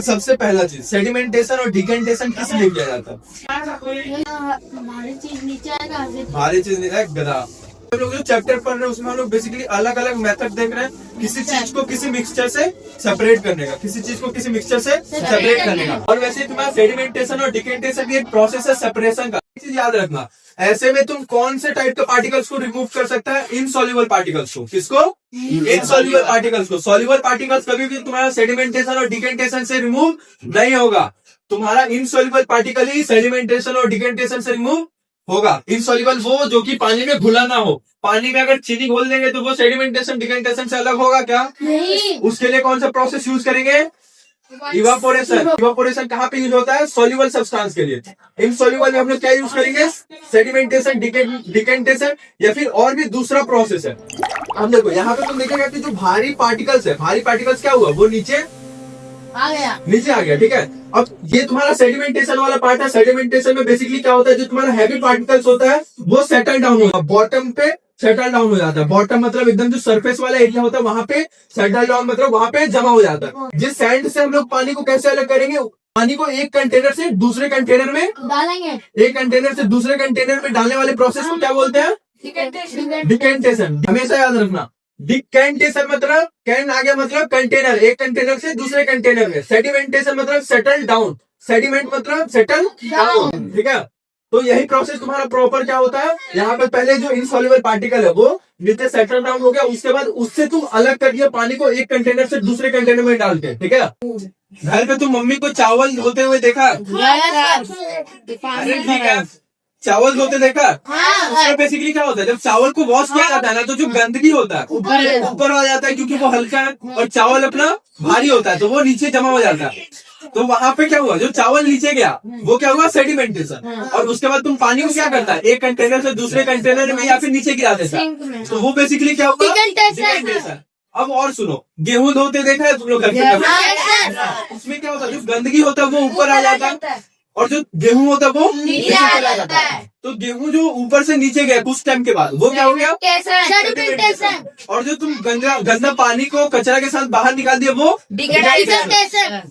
सबसे पहला चीज सेडिमेंटेशन और डिकेंटेशन किस लिए किया जाता है? भारी चीज नीचे आएगा। भारी चीज नहीं है गधा। हम लोग जो चैप्टर पढ़ रहे हैं उसमें हम लोग बेसिकली अलग अलग मेथड देख रहे हैं किसी चीज को किसी मिक्सचर से सेपरेट करने का, किसी चीज को किसी मिक्सचर से सेपरेट करने का। और वैसे तुम्हारा सेडिमेंटेशन और डिकेंटेशन की एक प्रोसेस है सेपरेशन का। एक चीज याद रखना, ऐसे में तुम कौन से टाइप के पार्टिकल्स को रिमूव कर सकता है? इनसॉल्युबल पार्टिकल्स को। किसको? इनसॉल्युबल पार्टिकल्स को। सॉल्युबल पार्टिकल्स कभी भी तुम्हारा सेडिमेंटेशन और डिकेंटेशन से रिमूव नहीं होगा। तुम्हारा इनसॉल्युबल पार्टिकल ही सेडिमेंटेशन और डिकेंटेशन से रिमूव होगा। इनसॉल्युबल वो जो कि पानी में घुला ना हो। पानी में अगर चीनी घोल देंगे तो वो सेडिमेंटेशन डिकेंटेशन से अलग होगा क्या? नहीं। उसके लिए कौन सा प्रोसेस यूज करेंगे? इवापोरेशन। इवापोरेशन कहाँ पे यूज होता है? सॉल्युबल सब्सटेंस के लिए। इनसॉल्युबल में हम लोग क्या यूज करेंगे? सेडिमेंटेशन डिकेंटेशन या फिर और भी दूसरा प्रोसेस है। हम देखो यहाँ पे तुम देखेगा कि जो भारी पार्टिकल्स है, भारी पार्टिकल्स क्या हुआ? वो नीचे आ गया। ठीक है, अब ये तुम्हारा सेडिमेंटेशन वाला पार्ट है। सेडिमेंटेशन में बेसिकली क्या होता है, जो तुम्हारा हैवी पार्टिकल्स होता है वो सेटल डाउन होगा, बॉटम पे सेटल डाउन हो जाता है। बॉटम मतलब एकदम जो सरफेस वाला एरिया होता है वहां पे सेटल डाउन मतलब वहां पे जमा हो जाता है। जिस सैंड से हम लोग पानी को कैसे अलग करेंगे? पानी को एक कंटेनर से दूसरे कंटेनर में डालेंगे। एक कंटेनर से दूसरे कंटेनर में डालने वाले प्रोसेस को क्या बोलते हैं? डिकेंटेशन। हमेशा याद रखना, डिकेंटेशन मतलब कैन आ गया मतलब कंटेनर, एक कंटेनर से दूसरे कंटेनर में। सेडिमेंटेशन मतलब सेटल डाउन, सेडिमेंट मतलब सेटल डाउन। ठीक है, तो यही प्रोसेस तुम्हारा प्रॉपर क्या होता है? यहाँ पे पहले जो इनसॉल्युबल पार्टिकल है वो नीचे सेटल डाउन हो गया, उसके बाद उससे तुम अलग कर दिया पानी को एक कंटेनर से दूसरे कंटेनर में डाल के। ठीक है, घर पे तुम मम्मी को चावल धोते हुए देखा? अरे ठीक है, चावल धोते देखा? उसमें बेसिकली क्या होता है, जब चावल को वॉश किया जाता है ना तो जो गंदगी होता है ऊपर आ जाता है क्योंकि वो हल्का है, और चावल अपना भारी होता है तो वो नीचे जमा हो जाता है। तो वहां पे क्या हुआ, जो चावल नीचे गया वो क्या हुआ? सेडिमेंटेशन। और उसके बाद तुम पानी को क्या करता है? एक कंटेनर से दूसरे कंटेनर में या फिर नीचे गिरा देता है, तो वो बेसिकली क्या हुआ? डिकेंटेशन। अब और सुनो, गेहूं धोते देखा है तुम लोग घर पे? उसमें क्या होता है, जो गंदगी होता है वो ऊपर आ जाता है और जो गेहूं होता है वो नीचे चला जाता है। तो गेहूं जो ऊपर से नीचे गया कुछ टाइम के बाद वो क्या हो गया? सेडिमेंटेशन। और जो तुम गंदा पानी को कचरा के साथ बाहर निकाल दिया वो डिकेंटेशन।